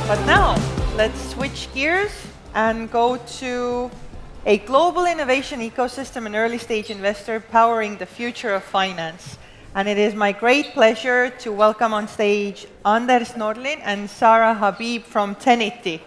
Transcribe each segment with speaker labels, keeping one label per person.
Speaker 1: But now, let's switch gears and go to a global innovation ecosystem and early stage investor powering the future of finance. And it is my great pleasure to welcome on stage Anders Nordlin and Sarah Habib from Tenity.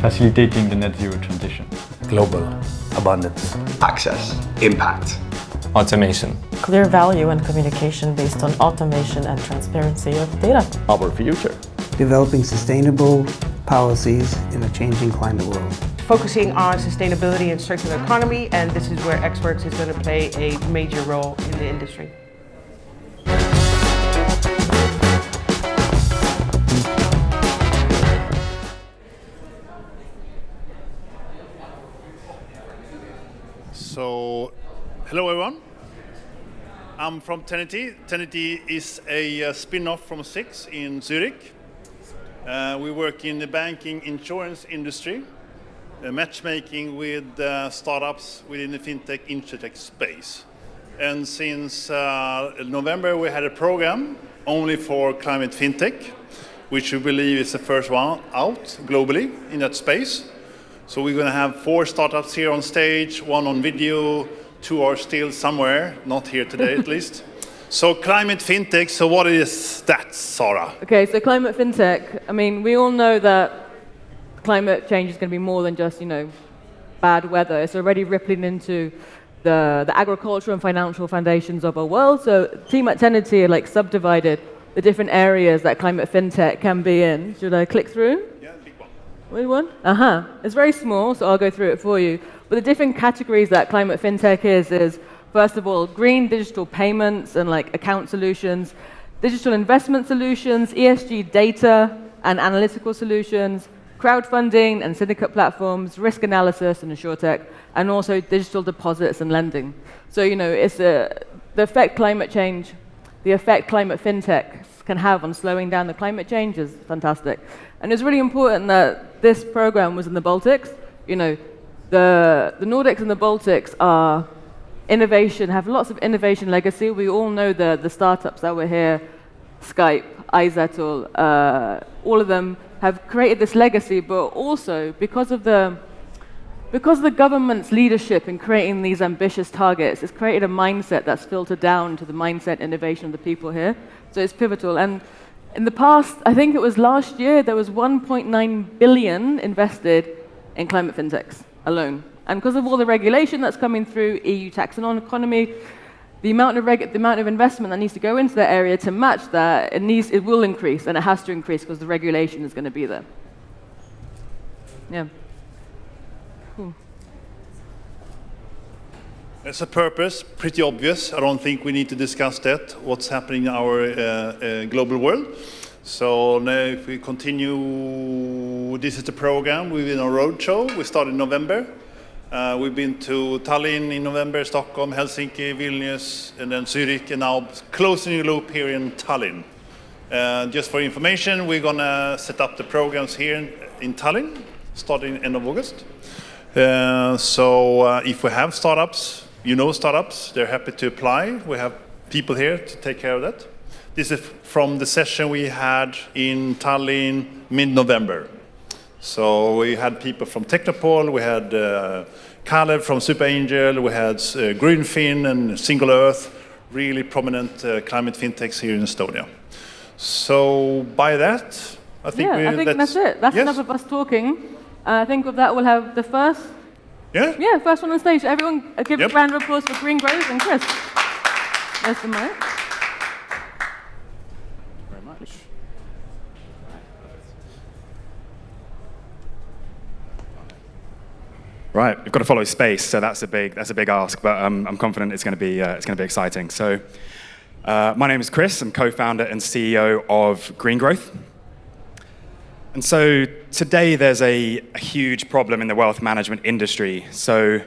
Speaker 2: Facilitating the net zero transition.
Speaker 3: Global abundance.
Speaker 4: Access. Impact.
Speaker 5: Automation.
Speaker 6: Clear value and communication based on automation and transparency of data.
Speaker 5: Our future.
Speaker 7: Developing sustainable policies in a changing climate world.
Speaker 8: Focusing on sustainability and circular economy, and this is where Xworks is going to play a major role in the industry.
Speaker 9: So, hello everyone. I'm from Tenity. Tenity is a spin-off from Six in Zurich. We work in the banking insurance industry, matchmaking with startups within the fintech insurtech space. And since November, we had a program only for climate fintech, which we believe is the first one out globally in that space. So we're going to have 4 startups here on stage, 1 on video, 2 are still somewhere, not here today at least. So climate fintech, so what is that, Sarah?
Speaker 10: Okay, so climate fintech, I mean, we all know that climate change is going to be more than just, bad weather. It's already rippling into the agricultural and financial foundations of our world. So the team at Tenity are subdivided the different areas that climate fintech can be in. Should I click through? Which one? It's very small, so I'll go through it for you. But the different categories that climate fintech is first of all, green digital payments and account solutions, digital investment solutions, ESG data and analytical solutions, crowdfunding and syndicate platforms, risk analysis and insurtech, and also digital deposits and lending. So, it's the effect climate change, the effect climate fintech can have on slowing down the climate change is fantastic. And it's really important that this program was in the Baltics. The Nordics and the Baltics are have lots of innovation legacy. We all know the startups that were here, Skype, iZettle, all of them have created this legacy, but also because of the government's leadership in creating these ambitious targets, it's created a mindset that's filtered down to the mindset innovation of the people here. So it's pivotal. And in the past, I think it was last year, there was 1.9 billion invested in climate fintechs alone. And because of all the regulation that's coming through, EU taxonomy, the amount of investment that needs to go into that area to match that, it will increase, and it has to increase because the regulation is going to be there. Yeah. Cool.
Speaker 9: As a purpose, pretty obvious. I don't think we need to discuss that, what's happening in our global world. So now if we continue, this is the program. We've been on a roadshow. We started in November. We've been to Tallinn in November, Stockholm, Helsinki, Vilnius, and then Zurich, and now closing the loop here in Tallinn. Just for information, we're going to set up the programs here in Tallinn, starting end of August. So if we have startups, startups, they're happy to apply. We have people here to take care of that. This is from the session we had in Tallinn mid-November. So we had people from Technopol, we had Caleb from Super Angel, we had Greenfin and Single Earth, really prominent climate fintechs here in Estonia. So by that, I think
Speaker 10: that's it. That's enough of us talking. I think with that we'll have the first.
Speaker 9: Yeah?
Speaker 10: Yeah, first one on stage. Everyone give a round of applause for Green Growth and Chris. There's the mic.
Speaker 5: Very much. Right, we've got to follow space, so that's a big ask, but I'm confident it's going to be exciting. So, my name is Chris. I'm co-founder and CEO of Green Growth. And so today there's a huge problem in the wealth management industry. So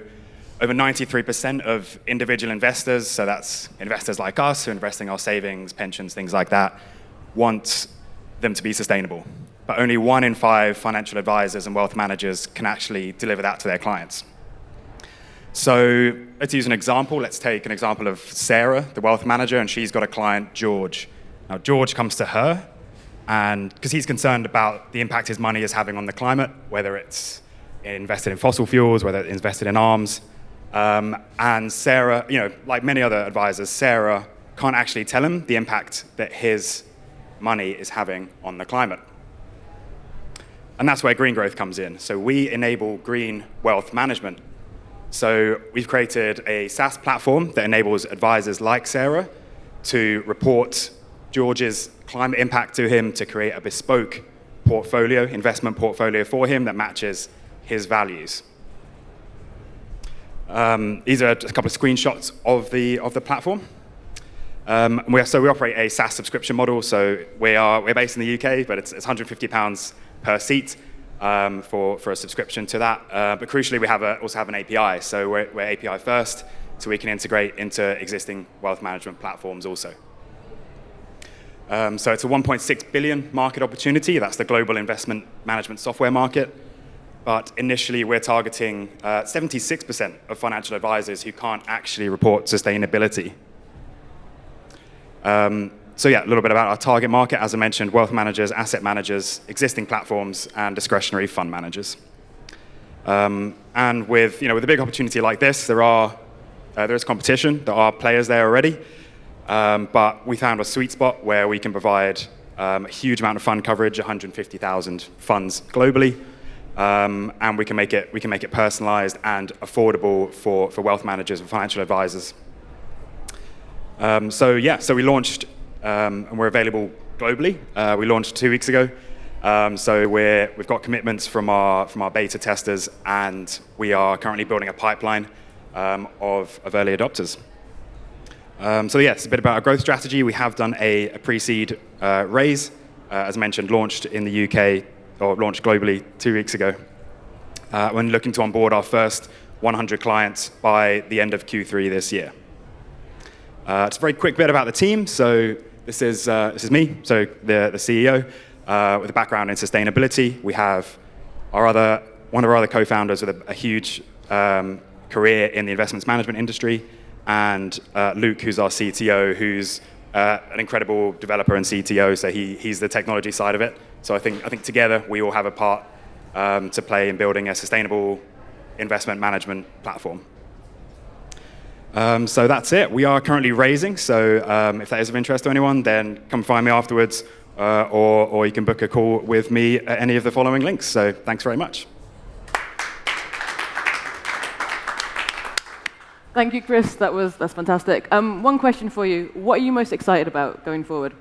Speaker 5: over 93% of individual investors, so that's investors like us who are investing our savings, pensions, things like that, want them to be sustainable. but only 1 in 5 financial advisors and wealth managers can actually deliver that to their clients. So let's use an example. Let's take an example of Sarah, the wealth manager, and she's got a client, George. Now, George comes to her, and because he's concerned about the impact his money is having on the climate, whether it's invested in fossil fuels, whether it's invested in arms. And Sarah, like many other advisors, Sarah can't actually tell him the impact that his money is having on the climate. And that's where green growth comes in. So we enable green wealth management. So we've created a SaaS platform that enables advisors like Sarah to report George's climate impact to him, to create a bespoke portfolio, investment portfolio for him that matches his values. These are just a couple of screenshots of the platform. We operate a SaaS subscription model. So we're based in the UK, but it's £150 per seat for a subscription to that. But crucially, we also have an API. So we're API first, so we can integrate into existing wealth management platforms also. So it's a 1.6 billion market opportunity. That's the global investment management software market. But initially, we're targeting 76% of financial advisors who can't actually report sustainability. So yeah, a little bit about our target market. As I mentioned, wealth managers, asset managers, existing platforms, and discretionary fund managers. And with a big opportunity like this, there is competition. There are players there already. But we found a sweet spot where we can provide a huge amount of fund coverage, 150,000 funds globally. And we can make it personalized and affordable for wealth managers and financial advisors. So we launched, and we're available globally. We launched 2 weeks ago. So we've got commitments from our beta testers, and we are currently building a pipeline of early adopters. It's a bit about our growth strategy. We have done a pre-seed raise, as mentioned, launched in the UK, or launched globally 2 weeks ago. We're looking to onboard our first 100 clients by the end of Q3 this year. Just a very quick bit about the team. So this is me, so the CEO, with a background in sustainability. We have one of our other co-founders with a huge career in the investments management industry, and Luke, who's our CTO, who's an incredible developer and CTO. So he's the technology side of it. So I think together we all have a part to play in building a sustainable investment management platform. So that's it. We are currently raising. So if that is of interest to anyone, then come find me afterwards, or you can book a call with me at any of the following links. So thanks very much.
Speaker 10: Thank you, Chris. That's fantastic. One question for you. What are you most excited about going forward?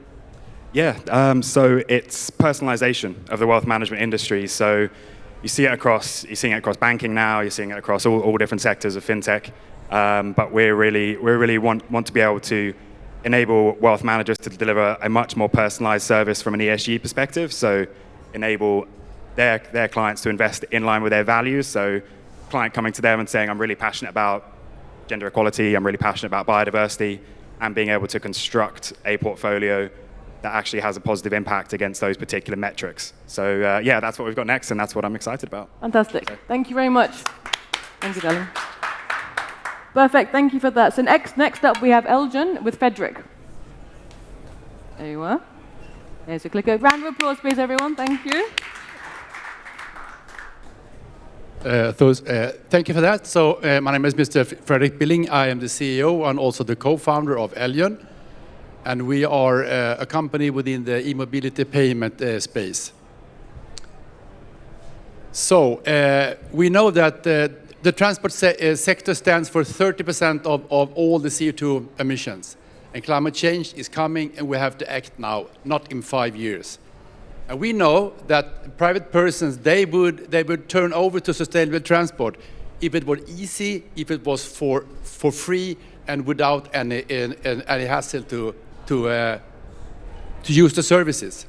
Speaker 5: Yeah, so it's personalization of the wealth management industry. So you're seeing it across banking now. You're seeing it across all different sectors of fintech. But we really want to be able to enable wealth managers to deliver a much more personalized service from an ESG perspective. So enable their clients to invest in line with their values. So client coming to them and saying, I'm really passionate about gender equality, I'm really passionate about biodiversity, and being able to construct a portfolio that actually has a positive impact against those particular metrics. So that's what we've got next, and that's what I'm excited about.
Speaker 10: Fantastic. So. Thank you very much. Thank you, darling. Perfect. Thank you for that. So next up, we have Elgin with Fredrik. There you are. There's your clicker. Round of applause, please, everyone. Thank you.
Speaker 11: Thank you for that. So my name is Mr. Fredrik Billing. I am the CEO and also the co-founder of Elgin. And we are a company within the e-mobility payment space. So we know that the transport sector stands for 30% of all the CO2 emissions. And climate change is coming, and we have to act now, not in 5 years. And we know that private persons, they would turn over to sustainable transport if it were easy, if it was for free, and without any hassle to use the services.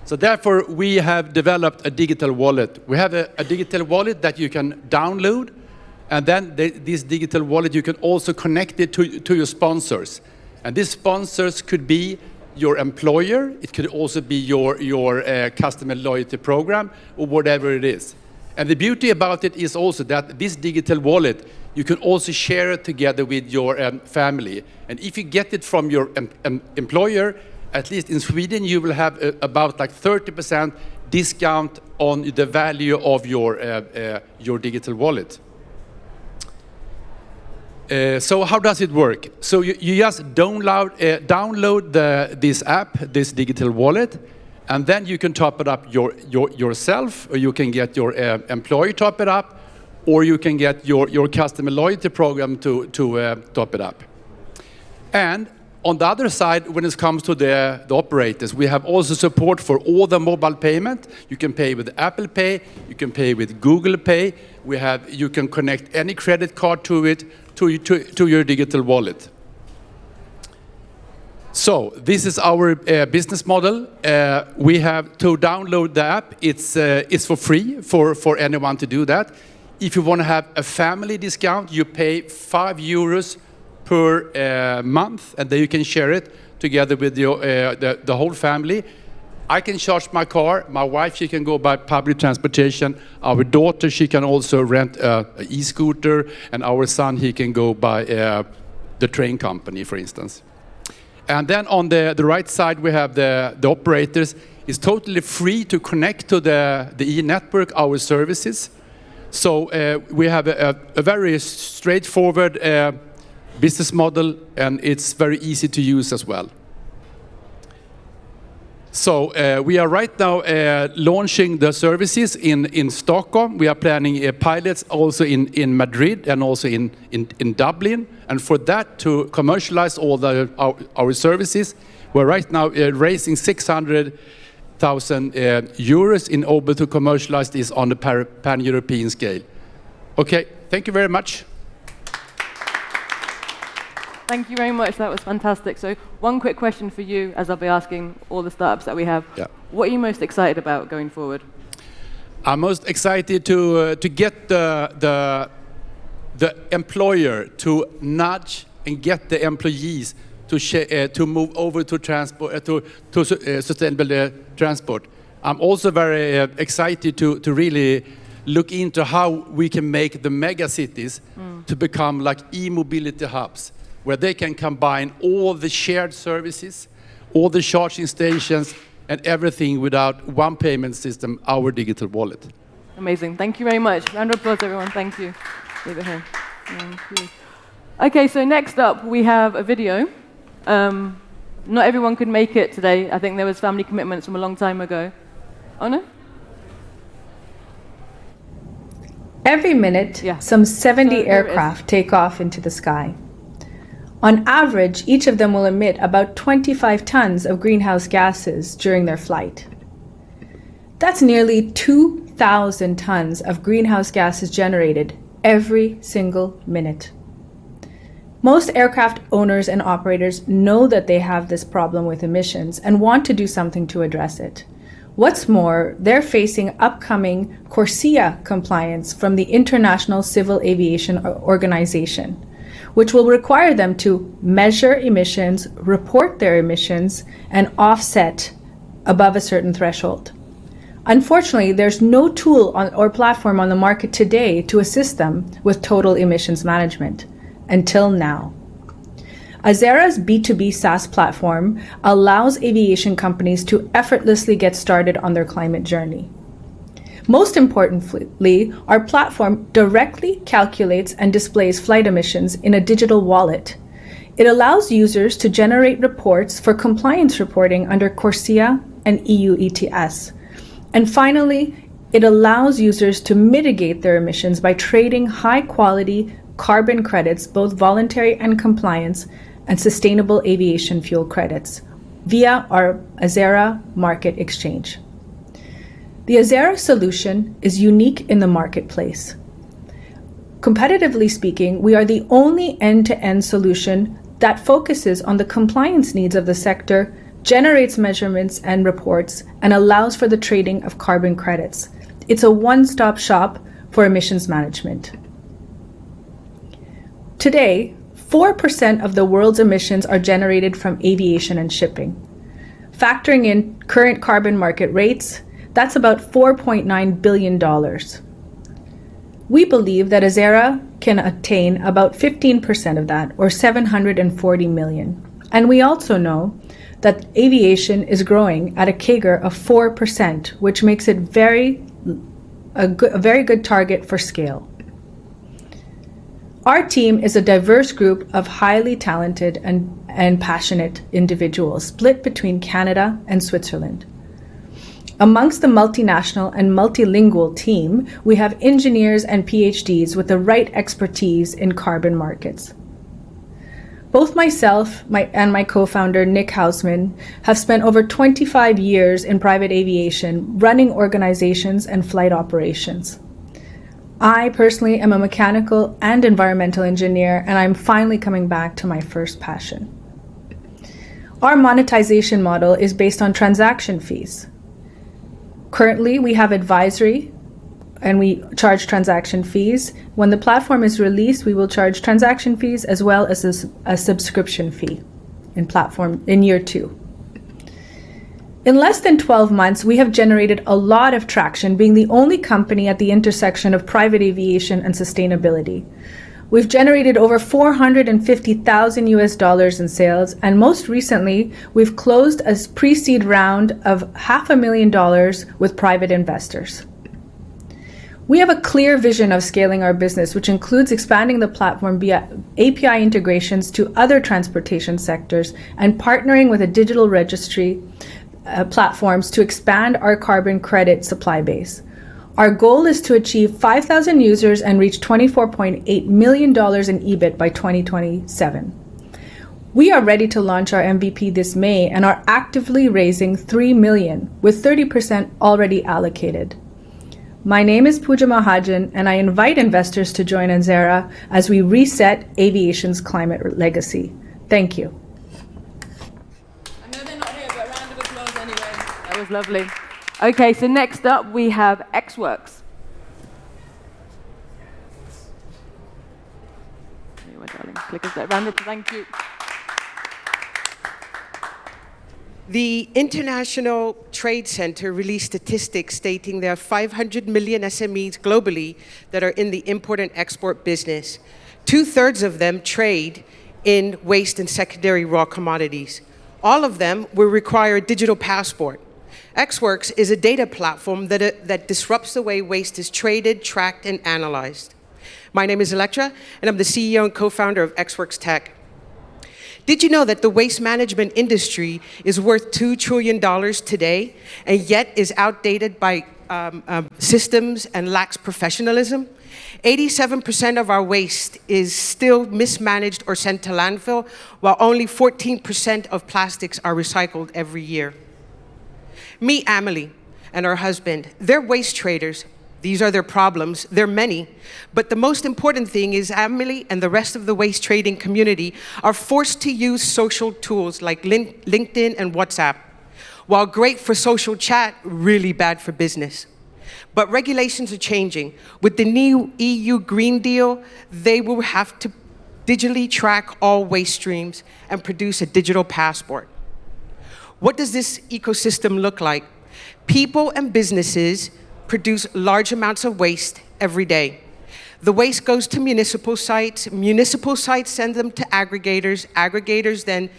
Speaker 11: So therefore, we have developed a digital wallet. We have a digital wallet that you can download, and then this digital wallet, you can also connect it to your sponsors. And these sponsors could be your employer, it could also be your customer loyalty program, or whatever it is. And the beauty about it is also that this digital wallet, you can also share it together with your family. And if you get it from your employer, at least in Sweden, you will have about like 30% discount on the value of your digital wallet. So how does it work? So you just download this app, this digital wallet, and then you can top it up yourself, or you can get your employee top it up, or you can get your customer loyalty program to top it up. And on the other side, when it comes to the operators, we have also support for all the mobile payment. You can pay with Apple Pay, you can pay with Google Pay. You can connect any credit card to it, to your digital wallet. So this is our business model. We have to download the app. It's for free for anyone to do that. If you want to have a family discount, you pay €5 per month, and then you can share it together with the whole family. I can charge my car. My wife, she can go by public transportation. Our daughter, she can also rent an e-scooter, and our son, he can go by the train company, for instance. And then on the right side, we have the operators. It's totally free to connect to the e-network, our services. So we have a very straightforward business model, and it's very easy to use as well. So we are right now launching the services in Stockholm. We are planning pilots also in Madrid and also in Dublin. And for that, to commercialize all our services, we're right now raising 600,000 euros in order to commercialize this on a pan-European scale. Okay, thank you very much.
Speaker 10: Thank you very much. That was fantastic. So one quick question for you, as I'll be asking all the startups that we have.
Speaker 11: Yeah.
Speaker 10: What are you most excited about going forward?
Speaker 11: I'm most excited to get the employer to nudge and get the employees to move over to transport to sustainable transport. I'm also very excited to really look into how we can make the mega cities to become like e-mobility hubs, where they can combine all the shared services, all the charging stations, and everything without one payment system, our digital wallet.
Speaker 10: Amazing. Thank you very much. Round of applause, everyone. Thank you. Leave it here. Thank you. Okay, so next up we have a video. Not everyone could make it today. I think there was family commitments from a long time ago. Oh, no?
Speaker 12: Every minute, some 70 aircraft take off into the sky. On average, each of them will emit about 25 tons of greenhouse gases during their flight. That's nearly 2,000 tons of greenhouse gases generated every single minute. Most aircraft owners and operators know that they have this problem with emissions and want to do something to address it. What's more, they're facing upcoming CORSIA compliance from the International Civil Aviation Organization, which will require them to measure emissions, report their emissions, and offset above a certain threshold. Unfortunately, there's no tool or platform on the market today to assist them with total emissions management, until now. Azera's B2B SaaS platform allows aviation companies to effortlessly get started on their climate journey. Most importantly, our platform directly calculates and displays flight emissions in a digital wallet. It allows users to generate reports for compliance reporting under CORSIA and EU ETS. And finally, it allows users to mitigate their emissions by trading high-quality carbon credits, both voluntary and compliance, and sustainable aviation fuel credits via our Azera Market Exchange. The Azera solution is unique in the marketplace. Competitively speaking, we are the only end-to-end solution that focuses on the compliance needs of the sector, generates measurements and reports, and allows for the trading of carbon credits. It's a one-stop shop for emissions management. Today, 4% of the world's emissions are generated from aviation and shipping. Factoring in current carbon market rates, that's about $4.9 billion. We believe that Azera can attain about 15% of that, or 740 million. And we also know that aviation is growing at a CAGR of 4%, which makes it a very good target for scale. Our team is a diverse group of highly talented and passionate individuals split between Canada and Switzerland. Amongst the multinational and multilingual team, we have engineers and PhDs with the right expertise in carbon markets. Both myself and my co-founder, Nick Hausman, have spent over 25 years in private aviation, running organizations and flight operations. I personally am a mechanical and environmental engineer, and I'm finally coming back to my first passion. Our monetization model is based on transaction fees. Currently, we have advisory, and we charge transaction fees. When the platform is released, we will charge transaction fees as well as a subscription fee in year 2. In less than 12 months, we have generated a lot of traction, being the only company at the intersection of private aviation and sustainability. We've generated over $450,000 in sales, and most recently, we've closed a pre-seed round of $500,000 with private investors. We have a clear vision of scaling our business, which includes expanding the platform via API integrations to other transportation sectors and partnering with a digital registry platforms to expand our carbon credit supply base. Our goal is to achieve 5,000 users and reach $24.8 million in EBIT by 2027. We are ready to launch our MVP this May and are actively raising $3 million, with 30% already allocated. My name is Pooja Mahajan, and I invite investors to join Azera as we reset aviation's climate legacy. Thank you.
Speaker 10: I know they're not here, but a round of applause anyway. That was lovely. Okay, so next up we have XWorks. Anyway, darling, click us that round up. Thank you.
Speaker 13: The International Trade Center released statistics stating there are 500 million SMEs globally that are in the import and export business. 2/3 of them trade in waste and secondary raw commodities. All of them will require a digital passport. XWorks is a data platform that disrupts the way waste is traded, tracked, and analyzed. My name is Electra, and I'm the CEO and co-founder of XWorks Tech. Did you know that the waste management industry is worth $2 trillion today, and yet is outdated by systems and lacks professionalism? 87% of our waste is still mismanaged or sent to landfill, while only 14% of plastics are recycled every year. Meet Amelie and her husband. They're waste traders. These are their problems. They're many. But the most important thing is Amelie and the rest of the waste trading community are forced to use social tools like LinkedIn and WhatsApp. While great for social chat, really bad for business. But regulations are changing. With the new EU Green Deal, they will have to digitally track all waste streams and produce a digital passport. What does this ecosystem look like? People and businesses produce large amounts of waste every day. The waste goes to municipal sites send them to aggregators, aggregators then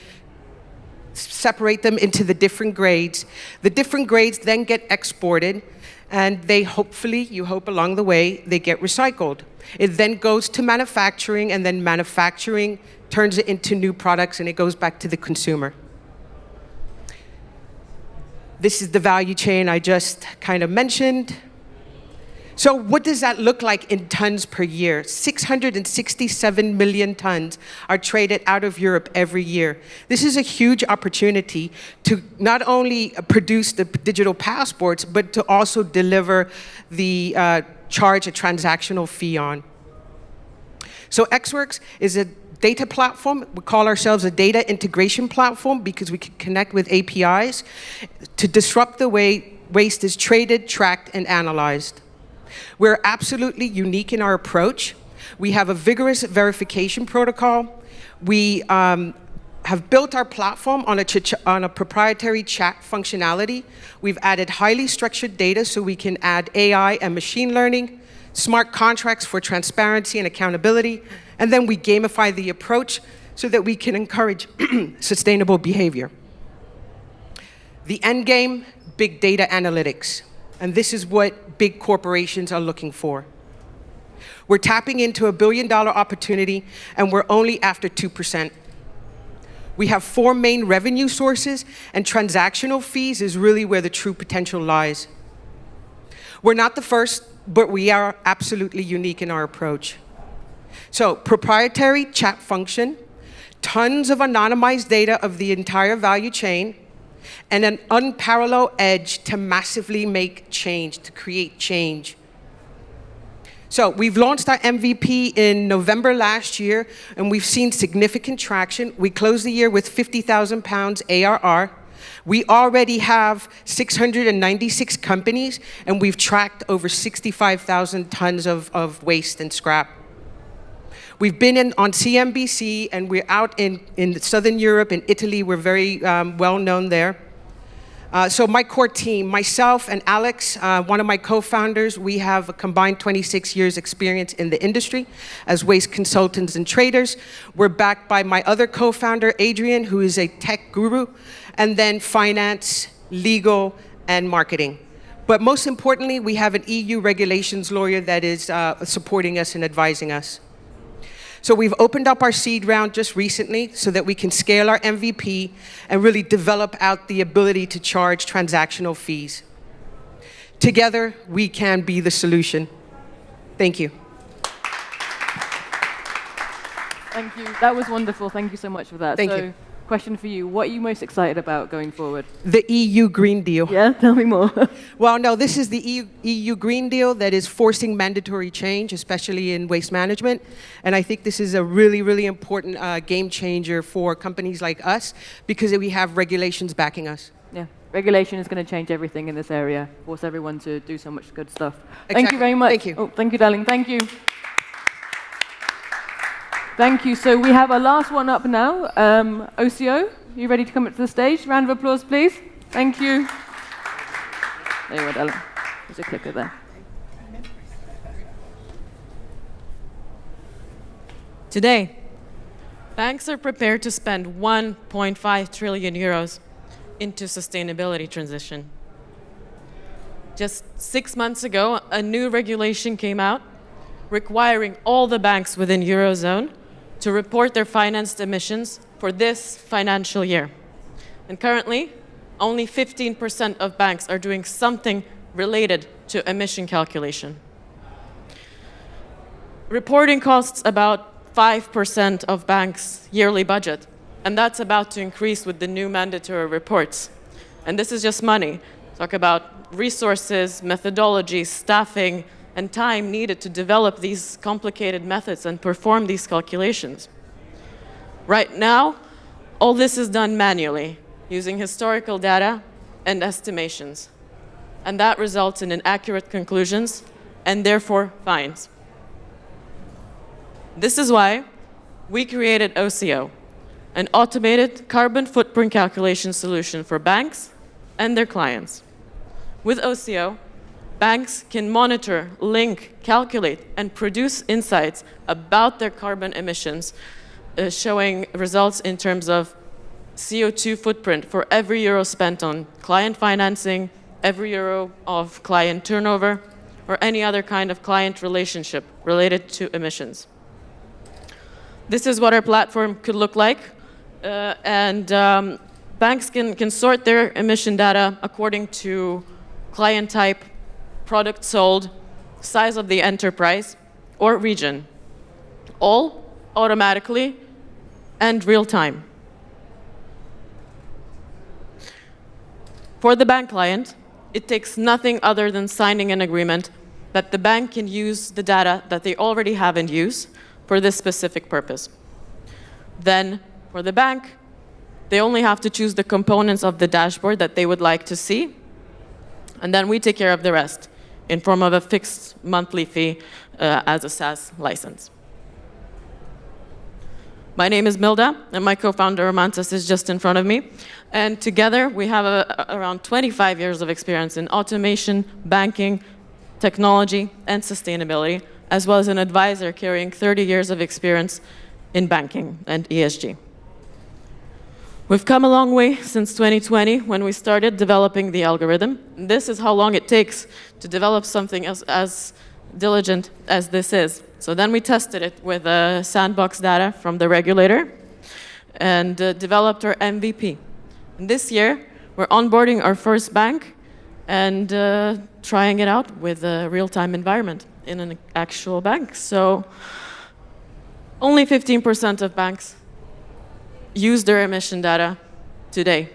Speaker 13: separate them into the different grades. The different grades then get exported, and they hopefully, you hope along the way, they get recycled. It then goes to manufacturing, and then manufacturing turns it into new products, and it goes back to the consumer. This is the value chain I just kind of mentioned. So what does that look like in tons per year? 667 million tons are traded out of Europe every year. This is a huge opportunity to not only produce the digital passports, but to also deliver the charge a transactional fee on. So XWorks is a data platform. We call ourselves a data integration platform because we can connect with APIs to disrupt the way waste is traded, tracked, and analyzed. We're absolutely unique in our approach. We have a vigorous verification protocol. We have built our platform on a proprietary chat functionality. We've added highly structured data so we can add AI and machine learning, smart contracts for transparency and accountability, and then we gamify the approach so that we can encourage sustainable behavior. The end game, big data analytics. And this is what big corporations are looking for. We're tapping into a $1 billion opportunity, and we're only after 2%. We have 4 main revenue sources, and transactional fees is really where the true potential lies. We're not the first, but we are absolutely unique in our approach. So, proprietary chat function, tons of anonymized data of the entire value chain, and an unparalleled edge to massively make change, to create change. So we've launched our MVP in November last year, and we've seen significant traction. We closed the year with £50,000 ARR. We already have 696 companies, and we've tracked over 65,000 tons of waste and scrap. We've been on CNBC, and we're out in Southern Europe and Italy. We're very well known there. So my core team, myself and Alex, one of my co-founders, we have a combined 26 years experience in the industry as waste consultants and traders. We're backed by my other co-founder, Adrian, who is a tech guru, and then finance, legal, and marketing. But most importantly, we have an EU regulations lawyer that is supporting us and advising us. So we've opened up our seed round just recently so that we can scale our MVP and really develop out the ability to charge transactional fees. Together, we can be the solution. Thank you.
Speaker 10: Thank you. That was wonderful. Thank you so much for that.
Speaker 13: Thank you.
Speaker 10: Question for you. What are you most excited about going forward?
Speaker 13: The EU Green Deal.
Speaker 10: Yeah, tell me more.
Speaker 13: Well, no, this is the EU Green Deal that is forcing mandatory change, especially in waste management. And I think this is a really, really important game changer for companies like us because we have regulations backing us.
Speaker 10: Yeah, regulation is going to change everything in this area, force everyone to do so much good stuff.
Speaker 13: Exactly.
Speaker 10: Thank you very much.
Speaker 13: Thank you.
Speaker 10: Oh, thank you, darling. Thank you. Thank you. So we have our last one up now. OCO, you ready to come up to the stage? Round of applause, please. Thank you. There you are, darling. There's a clicker there.
Speaker 6: Today, banks are prepared to spend 1.5 trillion euros into sustainability transition. Just 6 months ago, a new regulation came out requiring all the banks within Eurozone to report their financed emissions for this financial year. And currently, only 15% of banks are doing something related to emission calculation. Reporting costs about 5% of banks' yearly budget, and that's about to increase with the new mandatory reports. And this is just money. Talk about resources, methodology, staffing, and time needed to develop these complicated methods and perform these calculations. Right now, all this is done manually, using historical data and estimations. And that results in inaccurate conclusions and therefore fines. This is why we created OCO, an automated carbon footprint calculation solution for banks and their clients. With OCO, banks can monitor, link, calculate, and produce insights about their carbon emissions, showing results in terms of CO2 footprint for every euro spent on client financing, every euro of client turnover, or any other kind of client relationship related to emissions. This is what our platform could look like, and banks can sort their emission data according to client type, product sold, size of the enterprise, or region, all automatically and real time. For the bank client, it takes nothing other than signing an agreement that the bank can use the data that they already have in use for this specific purpose. Then, for the bank, they only have to choose the components of the dashboard that they would like to see, and then we take care of the rest in form of a fixed monthly fee as a SaaS license. My name is Milda, and my co-founder Romantis is just in front of me. And together we have around 25 years of experience in automation, banking, technology, and sustainability, as well as an advisor carrying 30 years of experience in banking and ESG. We've come a long way since 2020 when we started developing the algorithm. This is how long it takes to develop something as diligent as this is. So then we tested it with sandbox data from the regulator and developed our MVP. And this year, we're onboarding our first bank and trying it out with a real-time environment in an actual bank. So only 15% of banks use their emission data today.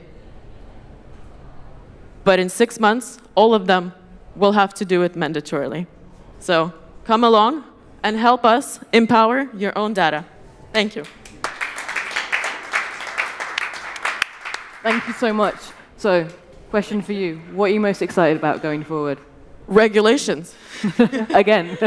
Speaker 6: But in 6 months, all of them will have to do it mandatorily. So come along and help us empower your own data. Thank you.
Speaker 10: Thank you so much. So, question for you. What are you most excited about going forward?
Speaker 6: Regulations.
Speaker 10: Again.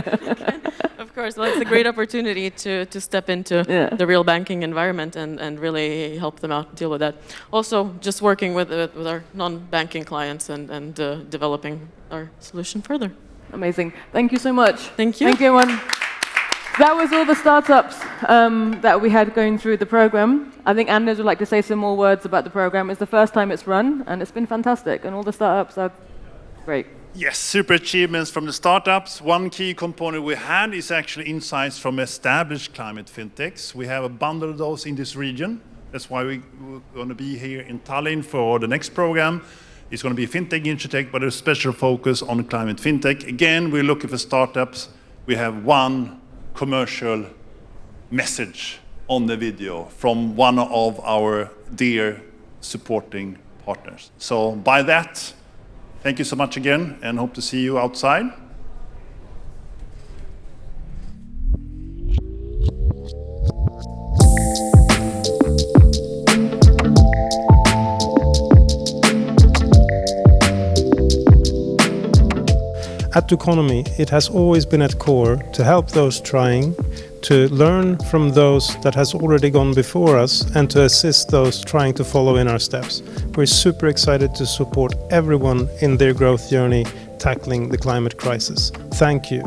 Speaker 6: Of course, well, it's a great opportunity to step into the real banking environment and really help them out deal with that. Also, just working with our non-banking clients and developing our solution further.
Speaker 10: Amazing. Thank you so much.
Speaker 6: Thank you.
Speaker 10: Thank you, everyone. That was all the startups that we had going through the program. I think Anders would like to say some more words about the program. It's the first time it's run, and it's been fantastic, and all the startups are great.
Speaker 9: Yes, super achievements from the startups. One key component we had is actually insights from established climate fintechs. We have a bundle of those in this region. That's why we're going to be here in Tallinn for the next program. It's going to be fintech, insurtech, but a special focus on climate fintech. Again, we're looking for startups. We have one commercial message on the video from one of our dear supporting partners. So by that, thank you so much again, and hope to see you outside.
Speaker 14: At Duconomy, it has always been at core to help those trying, to learn from those that has already gone before us, and to assist those trying to follow in our steps. We're super excited to support everyone in their growth journey tackling the climate crisis. Thank you.